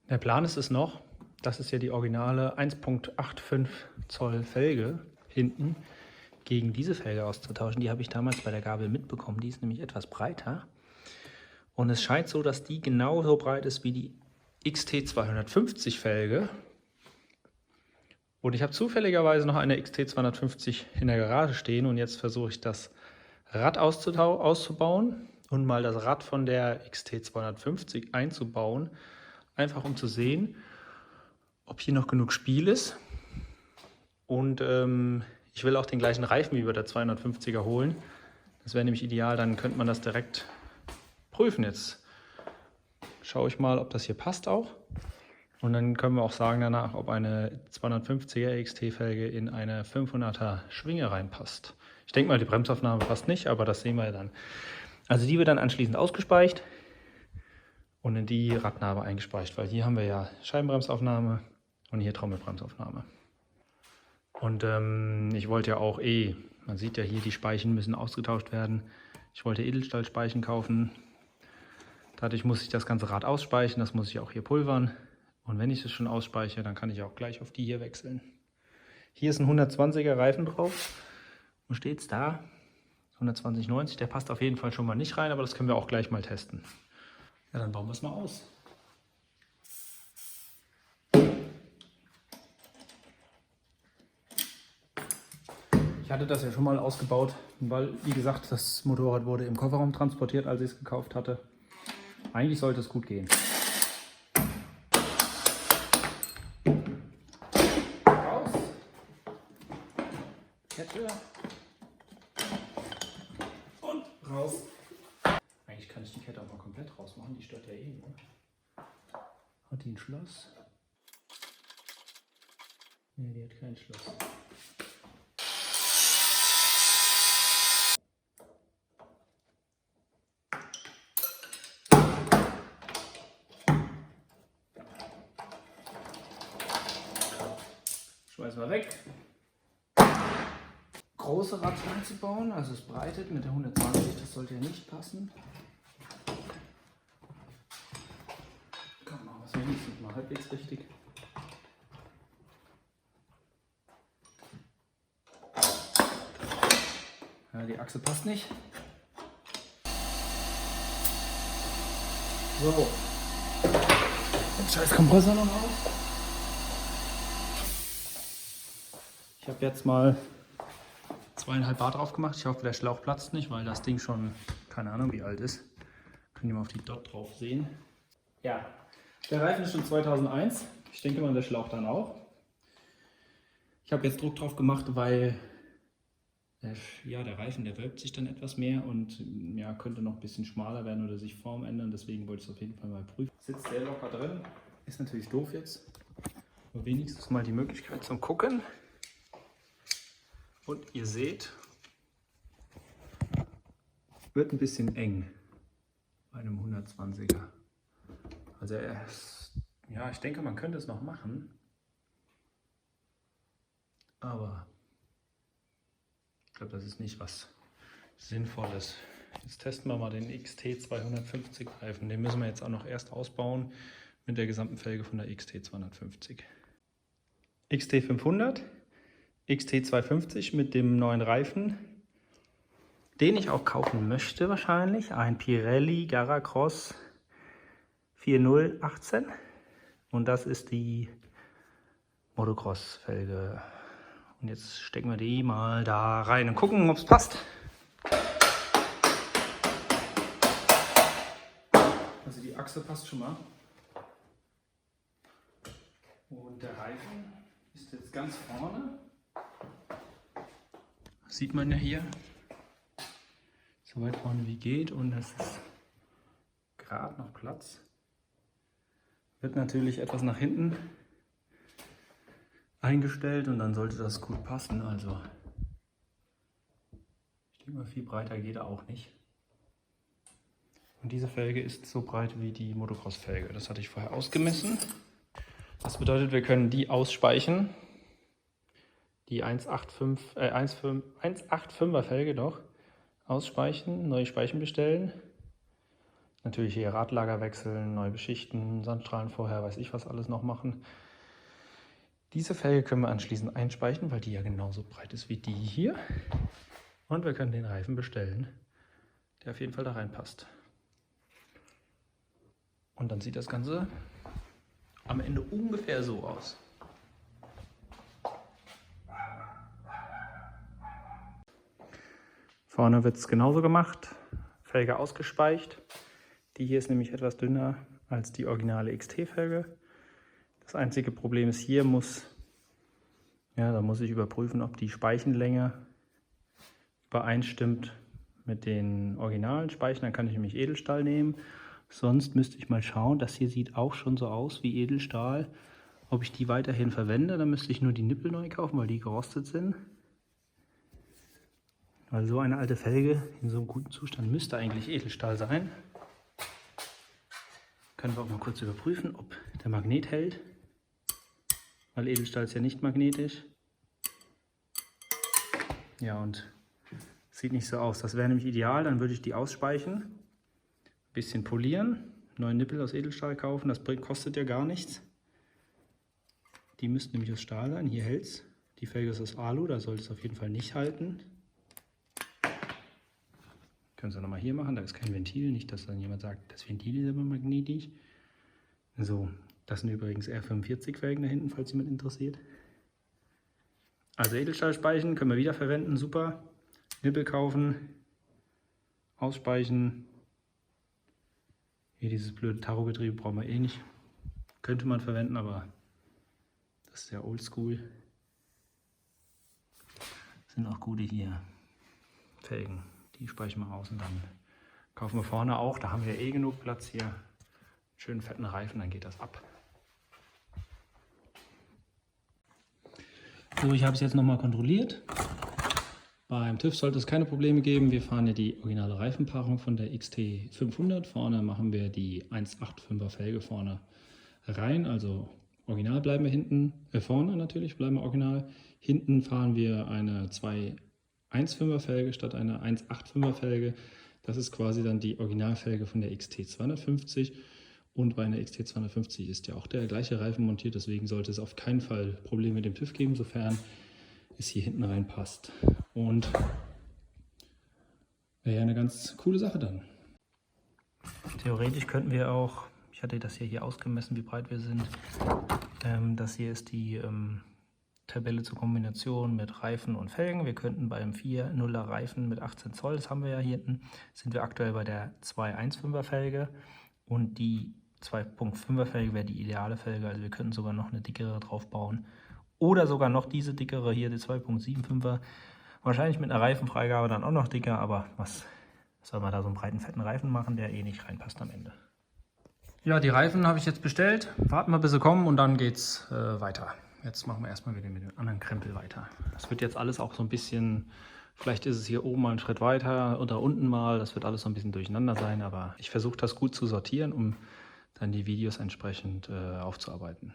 Der Plan ist es noch, das ist ja die originale 1,85 Zoll Felge hinten, gegen diese Felge auszutauschen. Die habe ich damals bei der Gabel mitbekommen. Die ist nämlich etwas breiter. Und es scheint so, dass die genauso breit ist wie die XT250 Felge. Und ich habe zufälligerweise noch eine XT250 in der Garage stehen. Und jetzt versuche ich das Rad auszubauen und mal das Rad von der XT250 einzubauen. Einfach um zu sehen, ob hier noch genug Spiel ist. Und ich will auch den gleichen Reifen wie bei der 250er holen. Das wäre nämlich ideal, dann könnte man das direkt prüfen. Jetzt schaue ich mal, ob das hier passt auch. Und dann können wir auch sagen danach, ob eine 250er XT-Felge in eine 500er Schwinge reinpasst. Ich denke mal, die Bremsaufnahme passt nicht, aber das sehen wir ja dann. Also die wird dann anschließend ausgespeicht und in die Radnabe eingespeicht, weil hier haben wir ja Scheibenbremsaufnahme und hier Trommelbremsaufnahme. Und ich wollte ja auch man sieht ja hier, die Speichen müssen ausgetauscht werden. Ich wollte Edelstahlspeichen kaufen. Dadurch muss ich das ganze Rad ausspeichen, das muss ich auch hier pulvern. Und wenn ich es schon ausspeichere, dann kann ich auch gleich auf die hier wechseln. Hier ist ein 120er Reifen drauf. Wo steht es da? 120/90, der passt auf jeden Fall schon mal nicht rein, aber das können wir auch gleich mal testen. Ja, dann bauen wir es mal aus. Ich hatte das ja schon mal ausgebaut, weil, wie gesagt, das Motorrad wurde im Kofferraum transportiert, als ich es gekauft hatte. Eigentlich sollte es gut gehen. Raus. Kette. Und raus. Eigentlich kann ich die Kette auch mal komplett rausmachen, die stört ja eh nur. Hat die ein Schloss? Ne, die hat kein Schloss. Schmeißen wir weg. Große Rad einzubauen, also es breitet mit der 120, das sollte ja nicht passen. Komm, machen wir es wenigstens mal halbwegs richtig. Ja, die Achse passt nicht. So, den scheiß Kompressor noch auf. Ich habe jetzt mal 2,5 Bar drauf gemacht. Ich hoffe, der Schlauch platzt nicht, weil das Ding schon, keine Ahnung wie alt ist. Könnt ihr mal auf die Dot drauf sehen. Ja, der Reifen ist schon 2001. Ich denke mal, der Schlauch dann auch. Ich habe jetzt Druck drauf gemacht, weil der Reifen, der wölbt sich dann etwas mehr und ja, könnte noch ein bisschen schmaler werden oder sich Form ändern. Deswegen wollte ich es auf jeden Fall mal prüfen. Sitzt sehr locker drin. Ist natürlich doof jetzt. Aber wenigstens mal die Möglichkeit zum Gucken. Und ihr seht, wird ein bisschen eng bei einem 120er. Also ja, ich denke, man könnte es noch machen. Aber ich glaube, das ist nicht was Sinnvolles. Jetzt testen wir mal den XT250 Reifen. Den müssen wir jetzt auch noch erst ausbauen mit der gesamten Felge von der XT250. XT500, XT250 mit dem neuen Reifen, den ich auch kaufen möchte wahrscheinlich. Ein Pirelli Garacross 4018 und das ist die Motocross-Felge. Und jetzt stecken wir die mal da rein und gucken, ob es passt. Also die Achse passt schon mal. Und der Reifen ist jetzt ganz vorne. Das sieht man ja hier. So weit vorne wie geht und es ist gerade noch Platz. Wird natürlich etwas nach hinten eingestellt und dann sollte das gut passen. Also ich denke mal, viel breiter geht er auch nicht. Und diese Felge ist so breit wie die Motocross-Felge. Das hatte ich vorher ausgemessen. Das bedeutet, wir können die ausspeichen. Die 1,85er Felge doch ausspeichen, neue Speichen bestellen. Natürlich hier Radlager wechseln, neu beschichten, Sandstrahlen vorher, weiß ich was alles noch machen. Diese Felge können wir anschließend einspeichen, weil die ja genauso breit ist wie die hier. Und wir können den Reifen bestellen, der auf jeden Fall da reinpasst. Und dann sieht das Ganze am Ende ungefähr so aus. Vorne wird es genauso gemacht, Felge ausgespeicht. Die hier ist nämlich etwas dünner als die originale XT-Felge. Das einzige Problem ist, hier da muss ich überprüfen, ob die Speichenlänge übereinstimmt mit den originalen Speichen. Dann kann ich nämlich Edelstahl nehmen. Sonst müsste ich mal schauen, das hier sieht auch schon so aus wie Edelstahl. Ob ich die weiterhin verwende, dann müsste ich nur die Nippel neu kaufen, weil die gerostet sind. Weil so eine alte Felge in so einem guten Zustand müsste eigentlich Edelstahl sein. Können wir auch mal kurz überprüfen, ob der Magnet hält. Weil Edelstahl ist ja nicht magnetisch. Ja, und sieht nicht so aus. Das wäre nämlich ideal, dann würde ich die ausspeichen, ein bisschen polieren, neuen Nippel aus Edelstahl kaufen, das kostet ja gar nichts. Die müssten nämlich aus Stahl sein, hier hält es. Die Felge ist aus Alu, da sollte es auf jeden Fall nicht halten. Können Sie nochmal hier machen, da ist kein Ventil, nicht, dass dann jemand sagt, das Ventil ist aber magnetisch. So, das sind übrigens R45 Felgen da hinten, falls jemand interessiert. Also Edelstahlspeichen können wir wieder verwenden, super. Nippel kaufen, ausspeichen. Hier dieses blöde Tarogetriebe brauchen wir eh nicht. Könnte man verwenden, aber das ist ja oldschool. Sind auch gute hier Felgen. Die speichern wir aus und dann kaufen wir vorne auch. Da haben wir eh genug Platz hier. Schönen fetten Reifen, dann geht das ab. So, ich habe es jetzt nochmal kontrolliert. Beim TÜV sollte es keine Probleme geben. Wir fahren ja die originale Reifenpaarung von der XT500. Vorne machen wir die 1,85er Felge vorne rein. Also original bleiben wir hinten, vorne natürlich bleiben wir original. Hinten fahren wir eine 2,15er Felge statt einer 1,85er Felge. Das ist quasi dann die Originalfelge von der XT250. Und bei einer XT250 ist ja auch der gleiche Reifen montiert, deswegen sollte es auf keinen Fall Probleme mit dem TÜV geben, sofern es hier hinten reinpasst. Und wäre ja eine ganz coole Sache dann. Theoretisch könnten wir auch, ich hatte das hier ausgemessen, wie breit wir sind. Das hier ist die Tabelle zur Kombination mit Reifen und Felgen. Wir könnten beim 4,0er Reifen mit 18 Zoll, das haben wir ja hier hinten, sind wir aktuell bei der 2,15er Felge. Und die 2,5er Felge wäre die ideale Felge, also wir könnten sogar noch eine dickere drauf bauen. Oder sogar noch diese dickere hier, die 2,75er. Wahrscheinlich mit einer Reifenfreigabe dann auch noch dicker, aber was soll man da so einen breiten, fetten Reifen machen, der eh nicht reinpasst am Ende. Ja, die Reifen habe ich jetzt bestellt. Warten wir, bis sie kommen und dann geht's weiter. Jetzt machen wir erstmal wieder mit dem anderen Krempel weiter. Das wird jetzt alles auch so ein bisschen, vielleicht ist es hier oben mal einen Schritt weiter oder unten mal. Das wird alles so ein bisschen durcheinander sein, aber ich versuche das gut zu sortieren, um dann die Videos entsprechend aufzuarbeiten.